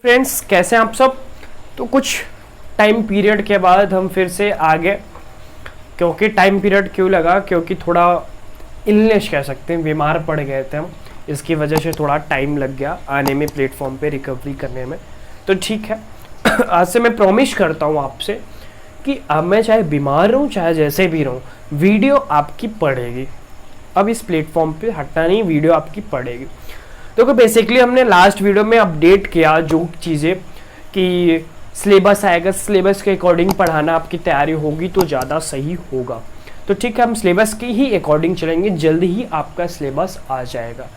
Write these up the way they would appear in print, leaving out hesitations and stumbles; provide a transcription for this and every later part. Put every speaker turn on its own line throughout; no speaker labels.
Friends, कैसे हैं आप सब। तो कुछ टाइम पीरियड के बाद हम फिर से आ गए। क्योंकि टाइम पीरियड क्यों लगा, क्योंकि थोड़ा इलनेस कह सकते हैं, बीमार पड़ गए थे हम, इसकी वजह से थोड़ा टाइम लग गया आने में, प्लेटफॉर्म पे रिकवरी करने में। तो ठीक है, आज से मैं प्रॉमिस करता हूँ आपसे कि अब मैं चाहे बीमार रहूँ चाहे जैसे भी रहूँ, वीडियो आपकी पड़ेगी। अब इस प्लेटफॉर्म पे हटना नहीं, वीडियो आपकी पड़ेगी। तो बेसिकली हमने लास्ट वीडियो में अपडेट किया जो चीज़ें कि सिलेबस आएगा, सिलेबस के अकॉर्डिंग पढ़ाना, आपकी तैयारी होगी तो ज़्यादा सही होगा। तो ठीक है, हम सिलेबस की ही अकॉर्डिंग चलेंगे। जल्द ही आपका सिलेबस आ जाएगा,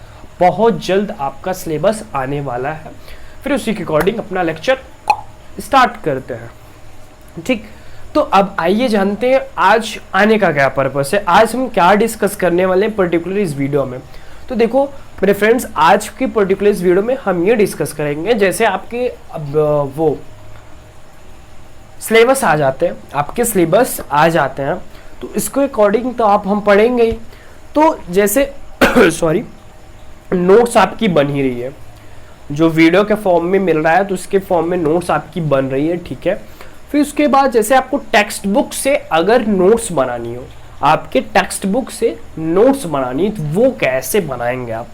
बहुत जल्द आपका सिलेबस आने वाला है। फिर उसी के अकॉर्डिंग अपना लेक्चर स्टार्ट करते हैं। ठीक, तो अब आइए जानते हैं आज आने का क्या पर्पस है, आज हम क्या डिस्कस करने वाले हैं पर्टिकुलर इस वीडियो में। तो देखो मेरे फ्रेंड्स, आज की पर्टिकुलर इस वीडियो में हम ये डिस्कस करेंगे, जैसे आपके वो सिलेबस आ जाते हैं, आपके सिलेबस आ जाते हैं तो इसके अकॉर्डिंग तो हम पढ़ेंगे ही। तो जैसे सॉरी, नोट्स आपकी बन ही रही है, जो वीडियो के फॉर्म में मिल रहा है तो उसके फॉर्म में नोट्स आपकी बन रही है। ठीक है, फिर उसके बाद जैसे आपको टेक्स्ट बुक से अगर नोट्स बनानी हो, आपके टेक्स्ट बुक से नोट्स बनानी, तो वो कैसे बनाएंगे आप,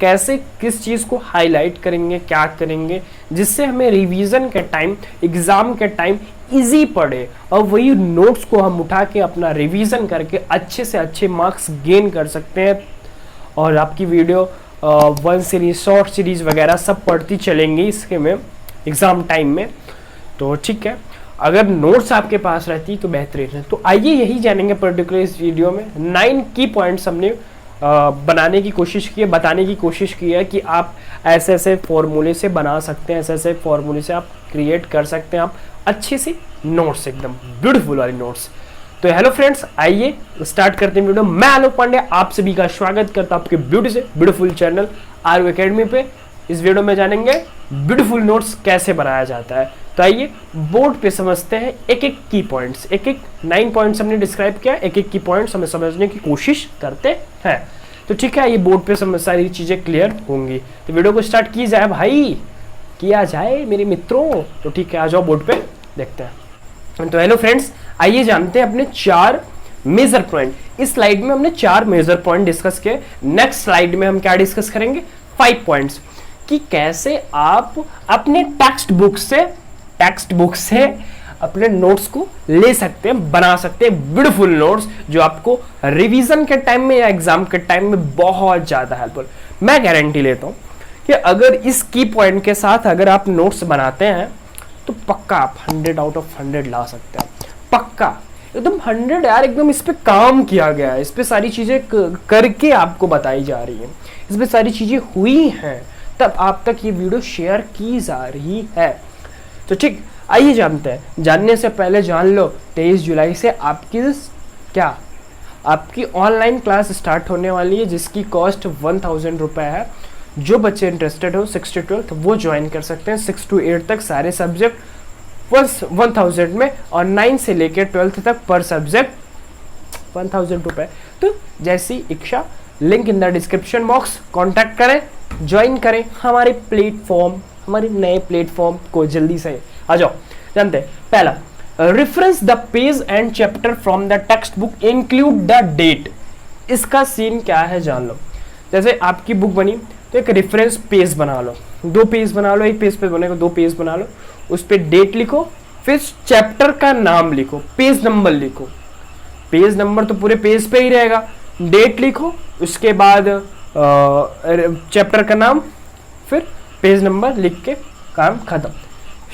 कैसे किस चीज़ को हाईलाइट करेंगे, क्या करेंगे जिससे हमें रिवीजन के टाइम, एग्जाम के टाइम इजी पड़े, और वही नोट्स को हम उठा के अपना रिवीजन करके अच्छे से अच्छे मार्क्स गेन कर सकते हैं। और आपकी वीडियो 1 सीरीज, शॉर्ट सीरीज वगैरह सब पढ़ती चलेंगी इसके में एग्ज़ाम टाइम में। तो ठीक है, अगर नोट्स आपके पास रहती तो बेहतरीन है। तो आइए यही जानेंगे पर्टिकुलर इस वीडियो में। 9 की पॉइंट्स हमने बनाने की कोशिश की है, बताने की कोशिश की है कि आप ऐसे ऐसे फॉर्मूले से बना सकते हैं, ऐसे ऐसे फॉर्मूले से आप क्रिएट कर सकते हैं आप अच्छे से नोट्स, एकदम ब्यूटीफुल वाली नोट्स। तो हेलो फ्रेंड्स, आइए स्टार्ट करते हैं वीडियो। मैं आलोक पांडे आप सभी का स्वागत करता हूं आपके ब्यूटीफुल चैनल आरओ एकेडमी पे। इस वीडियो में जानेंगे ब्यूटीफुल नोट्स कैसे बनाया जाता है। तो आइए बोर्ड पे समझते हैं एक एक की पॉइंट्स, एक 9 पॉइंट्स हमने डिस्क्राइब किया, एक की पॉइंट्स हमें समझने की कोशिश करते हैं। तो ठीक है, ये बोर्ड पे सारी चीजें क्लियर होंगी। तो वीडियो को स्टार्ट की जाए भाई, किया जाए मेरे मित्रों। तो ठीक है, आ जाओ बोर्ड पे देखते हैं। तो हेलो फ्रेंड्स, आइए जानते हैं अपने 4 मेजर पॉइंट। इस स्लाइड में हमने 4 मेजर पॉइंट डिस्कस किए। नेक्स्ट स्लाइड में हम क्या डिस्कस करेंगे, 5 पॉइंट्स, कि कैसे आप अपने टेक्स्ट बुक से अपने नोट्स को ले सकते हैं, बना सकते हैं ब्यूटीफुल नोट्स, जो आपको रिवीजन के टाइम में या एग्जाम के टाइम में बहुत ज्यादा हेल्पफुल। मैं गारंटी लेता हूं कि अगर इस की पॉइंट के साथ अगर आप नोट्स बनाते हैं तो पक्का आप 100 आउट ऑफ 100 ला सकते हैं, पक्का एकदम 100 यार। एकदम इस पे काम किया गया है, इस पे सारी चीजें करके आपको बताई जा रही है, इस पे सारी चीजें हुई हैं, तब आप तक ये वीडियो शेयर की जा रही है। तो ठीक, आइए जानते हैं। जानने से पहले जान लो 23 जुलाई से आपकी ऑनलाइन क्लास स्टार्ट होने वाली है, जिसकी कॉस्ट 1000 रुपये है। जो बच्चे इंटरेस्टेड हो 6 to 12 वो ज्वाइन कर सकते हैं। 6 to 8 तक सारे सब्जेक्ट 1000 में, और 9 से लेकर 12th तक पर सब्जेक्ट 1000 रुपये। तो जैसी इच्छा, link in the description box, contact करें, ज्वाइन करें हमारे प्लेटफॉर्म, हमारे नए प्लेटफॉर्म को जल्दी से। आ जाओ जानते हैं। पहला, reference the page and chapter from the text book, include the date. इसका सीन क्या है जान लो। जैसे आपकी बुक बनी तो एक रेफरेंस पेज बना लो, 2 पेज बना लो, एक पेज पे बनेगा 2 पेज बना लो, उस पर डेट लिखो, फिर चैप्टर का नाम लिखो, पेज नंबर लिखो। पेज नंबर तो पूरे पेज पे ही रहेगा, डेट लिखो, उसके बाद चैप्टर का नाम, फिर पेज नंबर लिख के काम खत्म।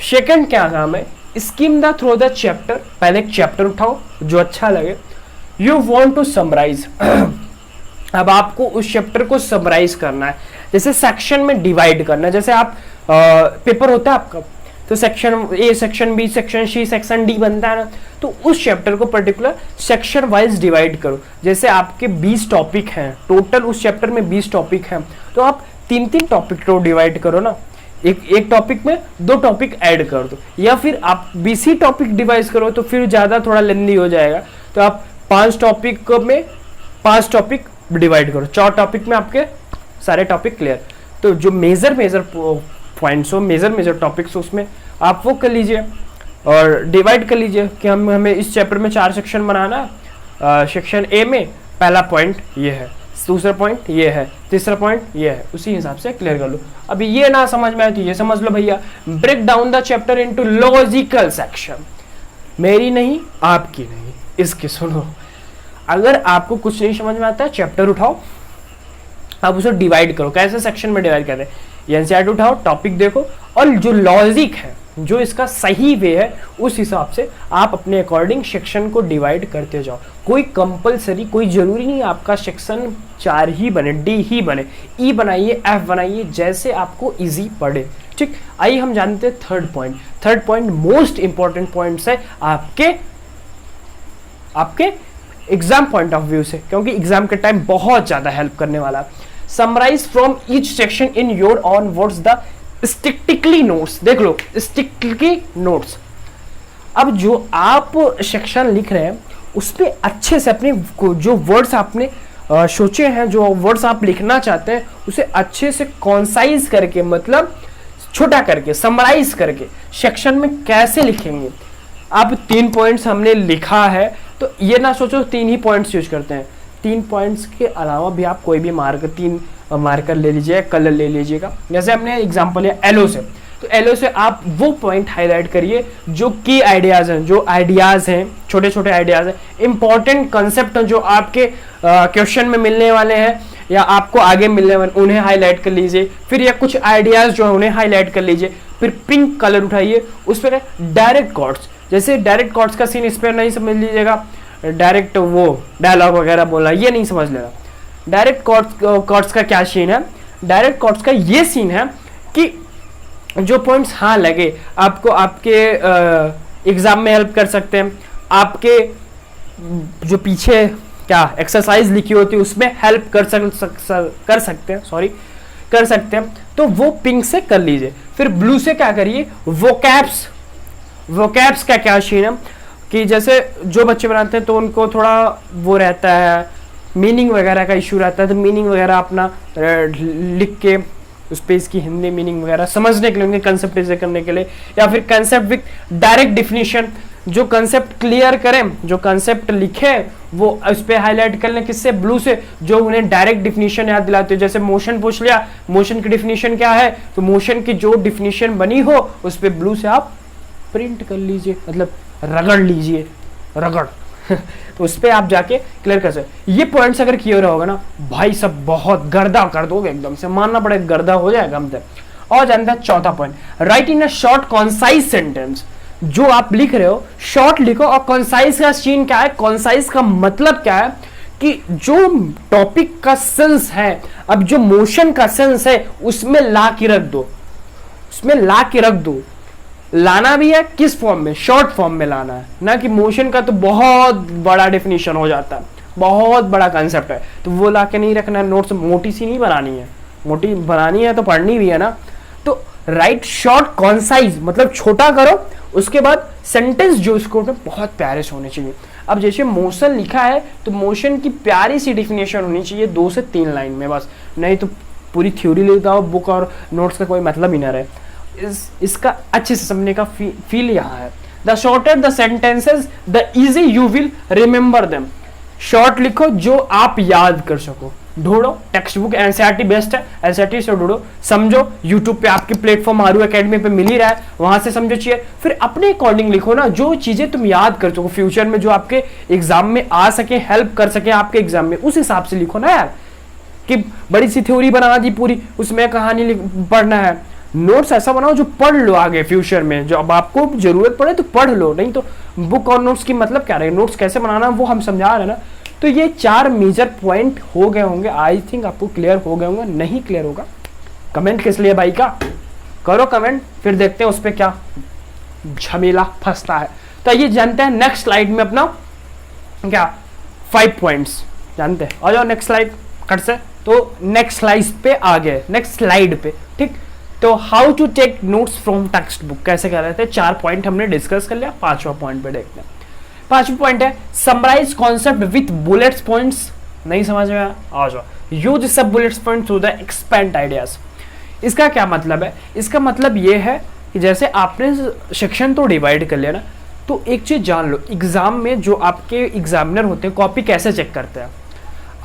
सेकंड क्या काम है, scheme the through the chapter. पहले एक चैप्टर उठाओ जो अच्छा लगे, यू वांट टू समराइज। अब आपको उस चैप्टर को समराइज करना है, जैसे सेक्शन में डिवाइड करना है। जैसे आप पेपर होता है आपका, तो section A, section B, section C, section D बनता है ना, तो उस चैप्टर को पर्टिकुलर सेक्शन वाइज डिवाइड करो। जैसे आपके 20 टॉपिक हैं टोटल, उस चैप्टर में 20 टॉपिक हैं, तो आप 3-3 टॉपिक को डिवाइड करो ना, एक टॉपिक में 2 टॉपिक ऐड कर दो, या फिर आप 20 टॉपिक डिवाइड करो तो फिर ज़्यादा थोड़ा लेंदी हो जाएगा। तो आप 5 टॉपिक में 5 टॉपिक डिवाइड करो, 4 टॉपिक में आपके सारे टॉपिक क्लियर। तो जो मेजर पॉइंट्स हो, मेजर मेजर टॉपिक्स हो, उसमें आप वो कर लीजिए और डिवाइड कर लीजिए कि हमें इस चैप्टर में 4 सेक्शन बनाना। सेक्शन ए में पहला पॉइंट ये है, दूसरा पॉइंट ये है, तीसरा पॉइंट ये है, उसी हिसाब से क्लियर कर लो। अभी ये ना समझ में आए तो ये समझ लो भैया, break down the chapter into logical section. मेरी नहीं, आपकी नहीं, इसकी सुनो। अगर आपको कुछ नहीं समझ में आता है, चैप्टर उठाओ, आप उसे डिवाइड करो। कैसे सेक्शन में डिवाइड करते हैं, एनसीईआरटी उठाओ, टॉपिक देखो, और जो लॉजिक है, जो इसका सही वे है, उस हिसाब से आप अपने अकॉर्डिंग सेक्शन को डिवाइड करते जाओ। कोई कंपलसरी, कोई जरूरी नहीं आपका सेक्शन 4 ही बने, डी ही बने, ई बनाइए, एफ बनाइए, जैसे आपको इजी पड़े। ठीक, आइए हम जानते हैं third point. Third point most important points है आपके एग्जाम पॉइंट ऑफ व्यू से, क्योंकि एग्जाम के टाइम बहुत ज्यादा हेल्प करने वाला है। Summarise from each section in your own words the sticky notes. देख लो, स्टिकली नोट्स। अब जो आप सेक्शन लिख रहे हैं उस पर अच्छे से अपने जो वर्ड्स आपने सोचे हैं, जो वर्ड्स आप लिखना चाहते हैं, उसे अच्छे से कॉन्साइज करके, मतलब छोटा करके, समराइज करके सेक्शन में कैसे लिखेंगे। अब 3 पॉइंट्स हमने लिखा है, तो ये ना सोचो 3 ही पॉइंट्स यूज करते हैं। 3 पॉइंट्स के अलावा भी आप कोई भी मार्कर, 3 मार्कर ले लीजिए, कलर ले लीजिएगा। जैसे हमने एग्जांपल लिया एलो से, तो एलो से आप वो पॉइंट हाईलाइट करिए जो की आइडियाज हैं, जो आइडियाज हैं, छोटे छोटे आइडियाज हैं, इंपॉर्टेंट कंसेप्ट जो आपके क्वेश्चन में मिलने वाले हैं या आपको आगे मिलने वाले, उन्हें हाईलाइट कर लीजिए। फिर या कुछ आइडियाज जो है उन्हें हाईलाइट कर लीजिए। फिर पिंक कलर उठाइए, उस पर डायरेक्ट कॉर्ड्स, जैसे डायरेक्ट कॉर्ड्स का सीन इस पर नहीं समझ लीजिएगा, डायरेक्ट वो डायलॉग वगैरह बोलना ये नहीं समझ लेना। डायरेक्ट कॉर्ड्स का क्या सीन है, डायरेक्ट कॉर्ड्स का ये सीन है कि जो पॉइंट्स हाँ लगे आपको, आपके एग्जाम में हेल्प कर सकते हैं, आपके जो पीछे क्या एक्सरसाइज लिखी होती है उसमें हेल्प कर सकते हैं, सॉरी कर सकते हैं, तो वो पिंक से कर लीजिए। फिर ब्लू से क्या करिए, वोकैब्स का क्या सीन है कि जैसे जो बच्चे बनाते हैं तो उनको थोड़ा वो रहता है, मीनिंग वगैरह का इशू रहता है, तो मीनिंग वगैरह अपना लिख के उस पर इसकी हिंदी मीनिंग वगैरह समझने के लिए, उनके कंसेप्ट इसे करने के लिए, या फिर कंसेप्ट विद डायरेक्ट डिफिनीशन, जो कंसेप्ट क्लियर करें, जो कंसेप्ट लिखे वो उस पर हाईलाइट कर लें, किससे, ब्लू से, जो उन्हें डायरेक्ट डिफिनीशन याद दिलाते हो। जैसे मोशन पूछ लिया, मोशन की डिफिनीशन क्या है, तो मोशन की जो डिफिनीशन बनी हो उस पर ब्लू से आप प्रिंट कर लीजिए, मतलब रगड़ लीजिए, रगड़ तो उस पर आप जाके क्लियर कर सकते। ये पॉइंट्स अगर क्लियर होगा ना भाई, सब बहुत गर्दा कर दोगे, एकदम से मानना पड़ेगा, गर्दा हो जाएगा हम तक। और जानते हैं चौथा point, right in a short concise sentence. जो आप लिख रहे हो शॉर्ट लिखो। और कॉन्साइज का सीन क्या है, कॉन्साइज का मतलब क्या है कि जो टॉपिक का सेंस है, अब जो मोशन का सेंस है उसमें ला के रख दो, उसमें ला के रख दो। लाना भी है किस फॉर्म में, शॉर्ट फॉर्म में लाना है ना, कि मोशन का तो बहुत बड़ा डेफिनेशन हो जाता है, बहुत बड़ा कंसेप्ट है, तो वो ला के नहीं रखना है। नोट्स मोटी सी नहीं बनानी है, मोटी बनानी है तो पढ़नी भी है ना। तो राइट शॉर्ट कॉन्साइज मतलब छोटा करो, उसके बाद सेंटेंस जो इसको बहुत प्यारे से होने चाहिए। अब जैसे मोशन लिखा है तो मोशन की प्यारी सी डिफिनेशन होनी चाहिए 2 से 3 लाइन में बस, नहीं तो पूरी थ्योरी लेता हो, बुक और नोट्स का कोई मतलब ही ना रहे। इसका अच्छे से समझने का फील यहाँ है। The shorter the sentences the easy you will remember them. Short लिखो जो आप याद कर सको। ढूंढो टेक्स्ट बुक, एनसीईआरटी बेस्ट है, एनसीईआरटी से ढूंढो, समझो। यूट्यूब पे आपके प्लेटफॉर्म आरू एकेडमी पे मिल ही रहा है, वहां से समझो चाहिए। फिर अपने अकॉर्डिंग लिखो ना, जो चीजें तुम याद कर सको फ्यूचर में, जो आपके एग्जाम में आ सके, हेल्प कर सके आपके एग्जाम में, उस हिसाब से लिखो ना यार। कि बड़ी सी थ्योरी बना दी पूरी, उसमें कहानी पढ़ना है। नोट्स ऐसा बनाओ जो पढ़ लो आगे फ्यूचर में, जो अब आपको जरूरत पड़े तो पढ़ लो, नहीं तो बुक और नोट्स की मतलब क्या रहेगा। नोट्स कैसे बनाना वो हम समझा रहे हैं ना। तो ये 4 मेजर पॉइंट हो गए होंगे, आई थिंक आपको क्लियर हो गए होंगे। नहीं क्लियर होगा कमेंट किस लिए भाई का करो कमेंट, फिर देखते हैं उस पर क्या झमेला फंसता है। तो ये जानते हैं नेक्स्ट स्लाइड में अपना क्या 5 पॉइंट्स जानते हैं। आ जाओ नेक्स्ट स्लाइड कट से। तो नेक्स्ट स्लाइड पे आ गए, नेक्स्ट स्लाइड पे ठीक। तो how to take notes from text book कैसे कर रहे थे, 4 पॉइंट हमने डिस्कस कर लिया। 5वां पॉइंट पे देखते हैं। 5वां पॉइंट है summarise concept with bullets points. नहीं समझ में आ जाओ, use sub bullets point to the expand ideas. इसका क्या मतलब है? इसका मतलब ये है कि जैसे आपने सेक्शन तो डिवाइड कर लिया ना, तो एक चीज जान लो, एग्जाम में जो आपके एग्जामिनर होते हैं कॉपी कैसे चेक करते हैं,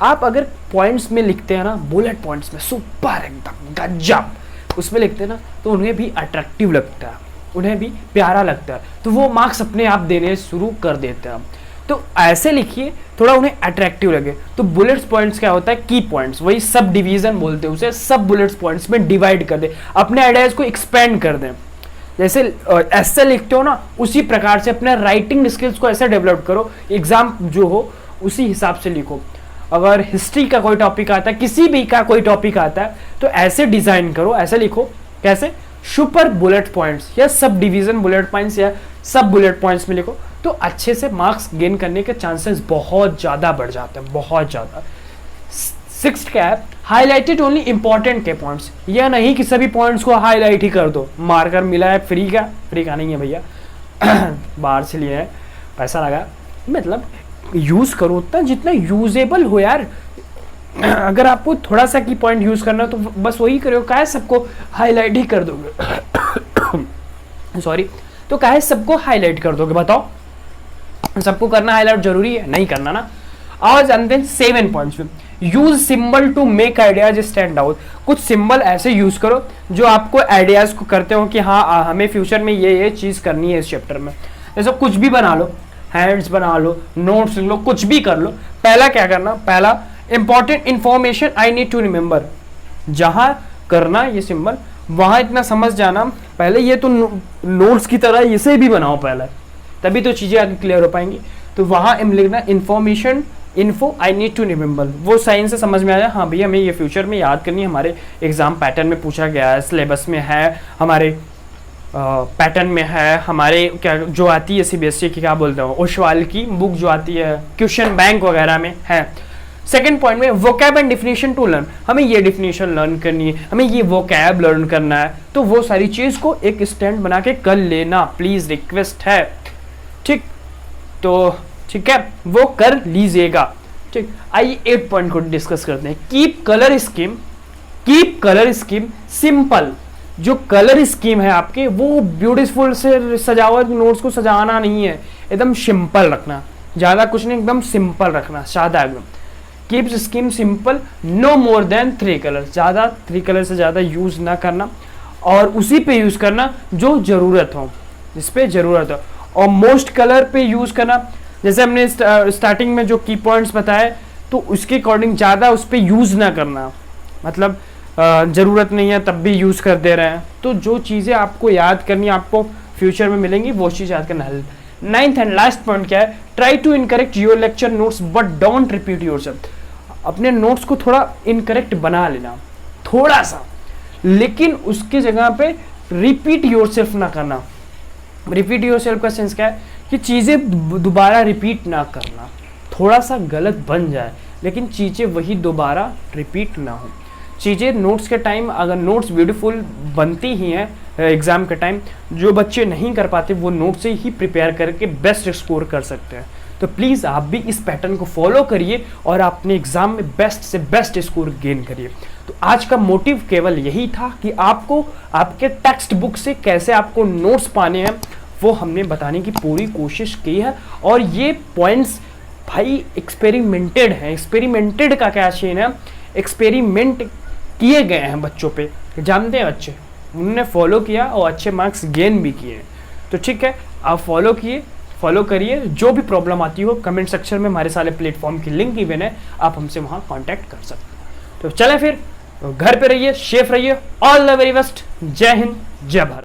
आप अगर पॉइंट्स में लिखते हैं ना, बुलेट पॉइंट्स में सुपर एकदम गजब उसमें लिखते हैं ना, तो उन्हें भी अट्रैक्टिव लगता है, उन्हें भी प्यारा लगता है, तो वो मार्क्स अपने आप देने शुरू कर देते हैं। तो ऐसे लिखिए थोड़ा उन्हें अट्रैक्टिव लगे। तो बुलेट्स पॉइंट्स क्या होता है? की पॉइंट्स, वही सब डिवीजन बोलते हैं उसे, सब बुलेट्स पॉइंट्स में डिवाइड कर दे, अपने आइडियाज को एक्सपेंड कर दें। जैसे ऐसे लिखते हो ना, उसी प्रकार से अपने राइटिंग स्किल्स को ऐसे डेवलप करो, एग्जाम जो हो उसी हिसाब से लिखो। अगर हिस्ट्री का कोई टॉपिक आता है, किसी भी का कोई टॉपिक आता है, तो ऐसे डिजाइन करो, ऐसे लिखो, कैसे? सुपर बुलेट पॉइंट्स या सब डिवीजन बुलेट पॉइंट्स या सब बुलेट पॉइंट्स में लिखो, तो अच्छे से मार्क्स गेन करने के चांसेस बहुत ज़्यादा बढ़ जाते हैं, बहुत ज़्यादा। सिक्स्थ क्या है? हाईलाइटेड ओनली इंपॉर्टेंट के पॉइंट्स। यह नहीं कि सभी पॉइंट्स को हाईलाइट ही कर दो, मार्कर मिला है फ्री का, फ्री का नहीं है भैया बाहर से लिए है, पैसा लगा, मतलब यूज़ करो उतना जितना यूजेबल हो यार। अगर आपको थोड़ा सा की पॉइंट यूज़ करना तो बस वही करो, काहे सबको हाईलाइट ही कर दोगे सॉरी, तो काहे सबको हाईलाइट कर दोगे? बताओ, सबको करना हाईलाइट जरूरी है? नहीं करना ना। और जानते हैं 7 पॉइंट्स में, use symbol to make ideas stand out. कुछ सिंबल ऐसे यूज करो जो आपको आइडियाज को करते हो कि हाँ हमें फ्यूचर में ये चीज करनी है इस चैप्टर में। जैसे कुछ भी बना लो, हैंड्स बना लो, नोट्स लिख लो, कुछ भी कर लो। पहला क्या करना? पहला important information I need to remember, जहां करना ये सिंबल वहां इतना समझ जाना। पहले ये तो नोट्स की तरह इसे भी बनाओ पहले, तभी तो चीजें आगे क्लियर हो पाएंगी। तो वहां लिखना information info I need to remember, वो साइंस से समझ में आ जाए, हाँ भैया हमें ये फ्यूचर में याद करनी है, हमारे एग्जाम पैटर्न में पूछा गया है, सिलेबस में है, हमारे पैटर्न में है, हमारे क्या जो आती है सीबीएसई की, क्या बोलते हैं, ओशवाल की बुक जो आती है, क्वेश्चन बैंक वगैरह में है। सेकंड पॉइंट में vocab and definition to learn, हमें ये डिफिनेशन लर्न करनी है, हमें ये वोकैब लर्न करना है, तो वो सारी चीज को एक स्टैंड बना के कर लेना, प्लीज रिक्वेस्ट है, ठीक? तो ठीक है, वो कर लीजिएगा, ठीक। आइए 8 पॉइंट को डिस्कस करते हैं। Keep colour scheme, keep colour scheme simple. जो कलर स्कीम है आपके वो ब्यूटीफुल से सजावट, नोट्स को सजाना नहीं है, एकदम सिंपल रखना, ज्यादा कुछ नहीं, एकदम सिंपल रखना, सादा एकदम। Keep scheme simple, no more than 3 colour, ज्यादा 3 कलर से ज्यादा यूज ना करना, और उसी पे यूज करना जो जरूरत हो, जिस पे जरूरत हो, और मोस्ट कलर पे यूज करना। जैसे हमने स्टार्टिंग में जो की पॉइंट्स बताए, तो उसके अकॉर्डिंग ज़्यादा उस पर यूज़ ना करना, मतलब ज़रूरत नहीं है तब भी यूज़ कर दे रहे हैं। तो जो चीज़ें आपको याद करनी, आपको फ्यूचर में मिलेंगी, वो चीज़ याद करना है। 9th एंड लास्ट पॉइंट क्या है? Try to incorrect your lecture notes but don't repeat yourself. अपने नोट्स को थोड़ा इनकरेक्ट बना लेना, थोड़ा सा, लेकिन उसकी जगह पे रिपीट योरसेल्फ ना करना। रिपीट योरसेल्फ का सेंस क्या है? कि चीज़ें दोबारा रिपीट ना करना, थोड़ा सा गलत बन जाए लेकिन चीज़ें वही दोबारा रिपीट ना हो। चीज़ें नोट्स के टाइम, अगर नोट्स ब्यूटीफुल बनती ही हैं एग्ज़ाम के टाइम, जो बच्चे नहीं कर पाते वो नोट से ही प्रिपेयर करके बेस्ट स्कोर कर सकते हैं। तो प्लीज़ आप भी इस पैटर्न को फॉलो करिए और अपने एग्ज़ाम में बेस्ट से बेस्ट स्कोर गेन करिए। तो आज का मोटिव केवल यही था कि आपको आपके टेक्स्ट बुक से कैसे आपको नोट्स पाने हैं वो हमने बताने की पूरी कोशिश की है। और ये पॉइंट्स भाई एक्सपेरिमेंटेड हैं। एक्सपेरिमेंटेड का क्या सीन है? एक्सपेरिमेंट किए गए हैं बच्चों पे, जानते हैं बच्चे, उन्होंने फॉलो किया और अच्छे मार्क्स गेन भी किए। तो ठीक है, आप फॉलो करिए। जो भी प्रॉब्लम आती हो कमेंट सेक्शन में हमारे सारे प्लेटफॉर्म की लिंक इवन है, आप हमसे वहाँ कॉन्टैक्ट कर सकते हैं। तो चलें फिर, घर पे रहिए, सेफ रहिए, ऑल द वेरी बेस्ट। जय हिंद, जय भारत।